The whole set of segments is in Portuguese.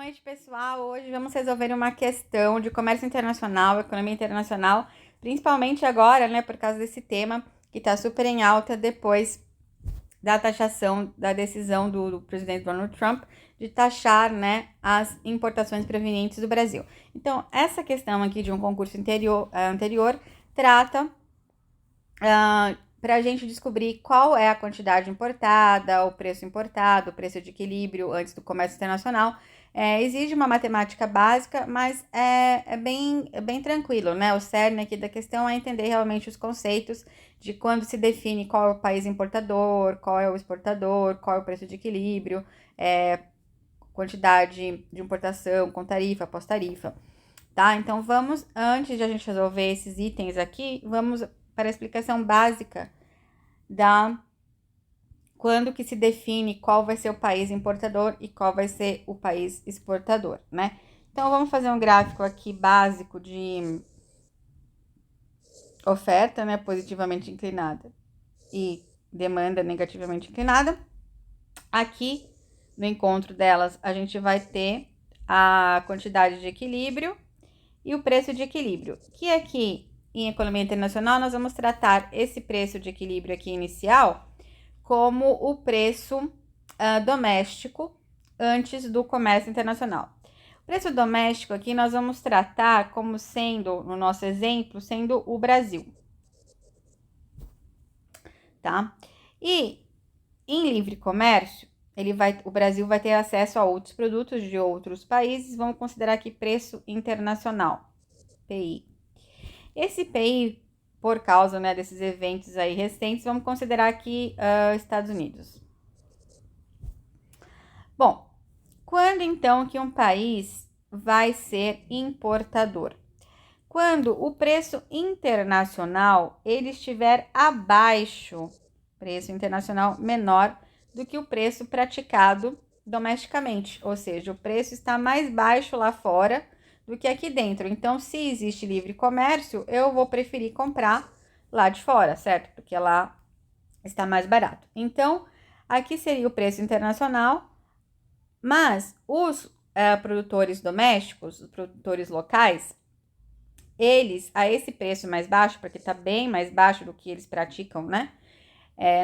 noite, pessoal. Hoje vamos resolver uma questão de comércio internacional, economia internacional, principalmente agora, né, por causa desse tema que está super em alta depois da taxação, da decisão do presidente Donald Trump de taxar, né, as importações provenientes do Brasil. Então, essa questão aqui de um concurso anterior trata para a gente descobrir qual é a quantidade importada, o preço importado, o preço de equilíbrio antes do comércio internacional. Exige uma matemática básica, mas é bem tranquilo, né? O cerne aqui da questão é entender realmente os conceitos de quando se define qual é o país importador, qual é o exportador, qual é o preço de equilíbrio, quantidade de importação com tarifa, pós-tarifa, tá? Então vamos, antes de a gente resolver esses itens aqui, vamos para a explicação básica da quando que se define qual vai ser o país importador e qual vai ser o país exportador, né? Então vamos fazer um gráfico aqui básico de oferta, né, positivamente inclinada e demanda negativamente inclinada. Aqui no encontro delas a gente vai ter a quantidade de equilíbrio e o preço de equilíbrio, que aqui em economia internacional nós vamos tratar esse preço de equilíbrio aqui inicial como o preço doméstico antes do comércio internacional. O preço doméstico aqui nós vamos tratar como sendo, no nosso exemplo, sendo o Brasil, tá? E em livre comércio, o Brasil vai ter acesso a outros produtos de outros países, vamos considerar aqui preço internacional, PI. Esse PI, por causa, né, desses eventos aí recentes, vamos considerar aqui Estados Unidos. Bom, quando então que um país vai ser importador? Quando o preço internacional ele estiver abaixo, preço internacional menor do que o preço praticado domesticamente, ou seja, o preço está mais baixo lá fora do que aqui dentro. Então, se existe livre comércio, eu vou preferir comprar lá de fora, certo? Porque lá está mais barato. Então, aqui seria o preço internacional, mas os produtores domésticos, os produtores locais, eles, a esse preço mais baixo, porque está bem mais baixo do que eles praticam, né,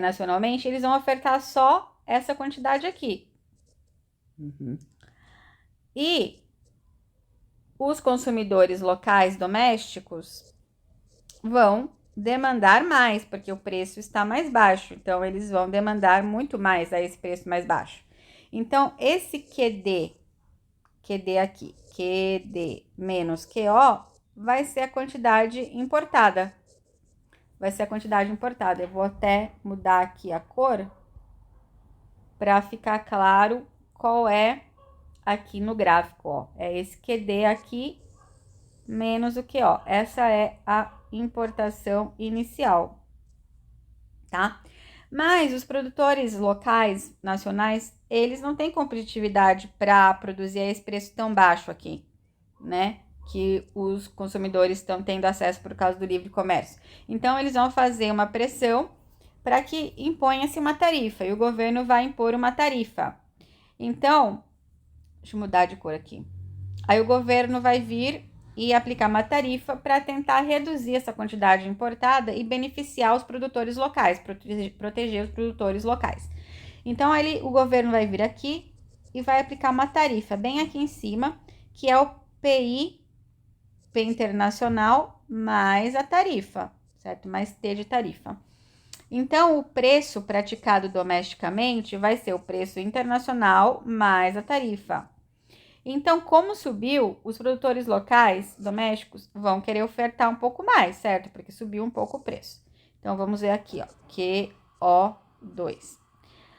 nacionalmente, eles vão ofertar só essa quantidade aqui. E os consumidores locais domésticos vão demandar mais, porque o preço está mais baixo. Então, eles vão demandar muito mais a esse preço mais baixo. Então, esse QD aqui, QD menos QO, vai ser a quantidade importada. Eu vou até mudar aqui a cor para ficar claro qual é aqui no gráfico, ó. É esse QD aqui menos o QO. Essa é a importação inicial, tá? Mas os produtores locais, nacionais, eles não têm competitividade para produzir a esse preço tão baixo aqui, né? Que os consumidores estão tendo acesso por causa do livre comércio. Então, eles vão fazer uma pressão para que imponha-se uma tarifa, e o governo vai impor uma tarifa. Então, deixa eu mudar de cor aqui. Aí o governo vai vir e aplicar uma tarifa para tentar reduzir essa quantidade importada e beneficiar os produtores locais, proteger os produtores locais. Então, o governo vai vir aqui e vai aplicar uma tarifa bem aqui em cima, que é o PI internacional mais a tarifa, certo? Mais T de tarifa. Então, o preço praticado domesticamente vai ser o preço internacional mais a tarifa. Então, como subiu, os produtores locais, domésticos, vão querer ofertar um pouco mais, certo? Porque subiu um pouco o preço. Então, vamos ver aqui, ó, QO2.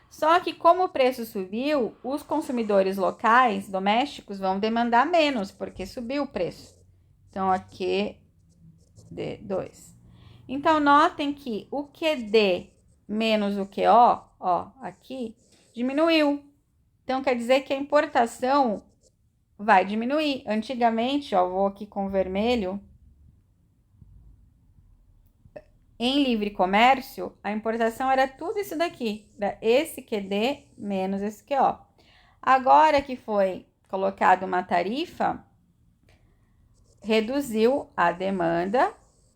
Só que como o preço subiu, os consumidores locais, domésticos, vão demandar menos, porque subiu o preço. Então, aqui, D2. Então, notem que o QD menos o QO, ó, aqui, diminuiu. Então, quer dizer que a importação vai diminuir. Antigamente, ó, vou aqui com vermelho. Em livre comércio, a importação era tudo isso daqui. Era esse QD menos esse QO. Agora que foi colocado uma tarifa, reduziu a demanda,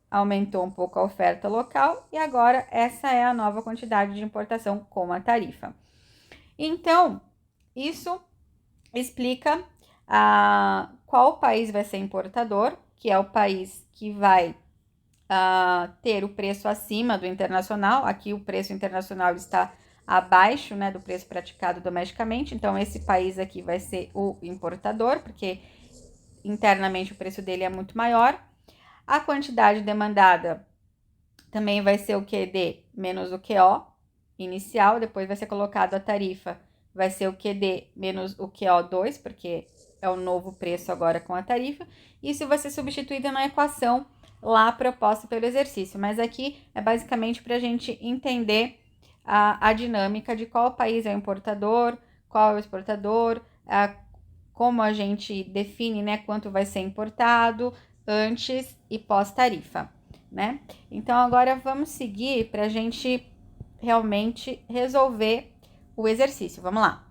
aumentou um pouco a oferta local e agora essa é a nova quantidade de importação com a tarifa. Então, isso explica qual país vai ser importador, que é o país que vai ter o preço acima do internacional. Aqui o preço internacional está abaixo, né, do preço praticado domesticamente. Então, esse país aqui vai ser o importador, porque internamente o preço dele é muito maior. A quantidade demandada também vai ser o QD menos o QO inicial, depois vai ser colocado a tarifa, vai ser o QD menos o QO2, porque é o novo preço agora com a tarifa. Isso vai ser substituído na equação lá proposta pelo exercício, mas aqui é basicamente para a gente entender a dinâmica de qual país é o importador, qual é o exportador, como a gente define, né, quanto vai ser importado antes e pós-tarifa, né? Então, agora vamos seguir para a gente realmente resolver o exercício. Vamos lá.